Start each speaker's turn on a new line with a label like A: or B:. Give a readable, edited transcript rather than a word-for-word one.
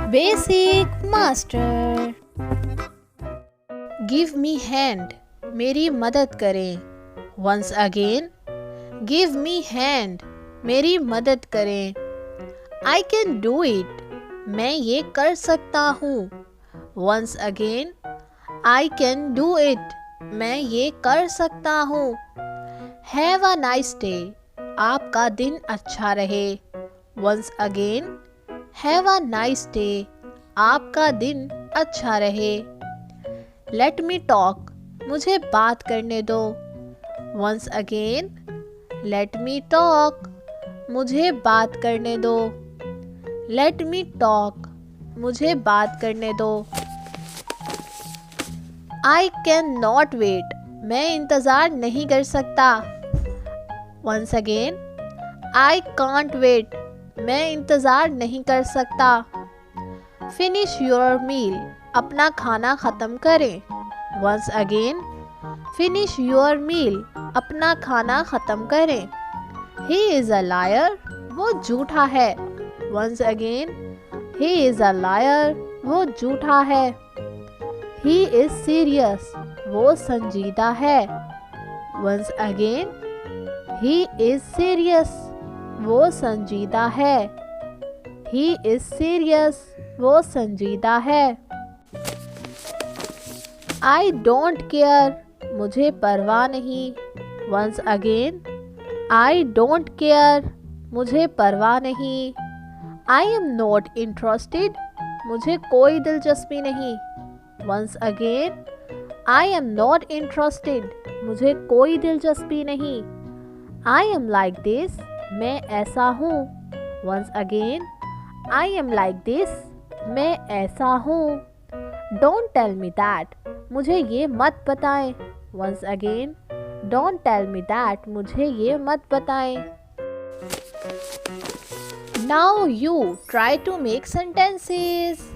A: Basic master. Give me hand, मेरी मदद करें। Once again, give me hand, मेरी मदद करें। आई कैन डू इट, मैं ये कर सकता हूँ। Once again, I can do it, मैं ये कर सकता हूँ। हैव अ नाइस डे, आपका दिन अच्छा रहे। Once again, have a nice day, आपका दिन अच्छा रहे। लेट मी टॉक, मुझे बात करने दो। Once again, let me talk, मुझे बात करने दो। लेट मी टॉक, मुझे बात करने दो। आई कैन नॉट वेट, मैं इंतज़ार नहीं कर सकता। Once again, I can't wait, मैं इंतज़ार नहीं कर सकता। फिनिश योर मील, अपना खाना ख़त्म करें। Once again, finish your meal, अपना खाना ख़त्म करें। ही इज़ अ लायर, वो झूठा है। Once again, he is a liar, वो झूठा है। ही इज़ सीरियस, वो संजीदा है। Once again, he is serious, वो संजीदा है। ही इज़ सीरियस, वो संजीदा है। आई डोंट केयर, मुझे परवाह नहीं। Once again, I don't care, मुझे परवाह नहीं। आई एम नॉट इंटरेस्टेड, मुझे कोई दिलचस्पी नहीं। Once again, I am not interested, मुझे कोई दिलचस्पी नहीं। आई एम लाइक दिस, मैं ऐसा हूँ। Once again, I am like this, मैं ऐसा हूँ। डोंट टेल मी दैट, मुझे ये मत बताएं। Once again, don't tell me that, मुझे ये मत बताएं। Now you try to make sentences.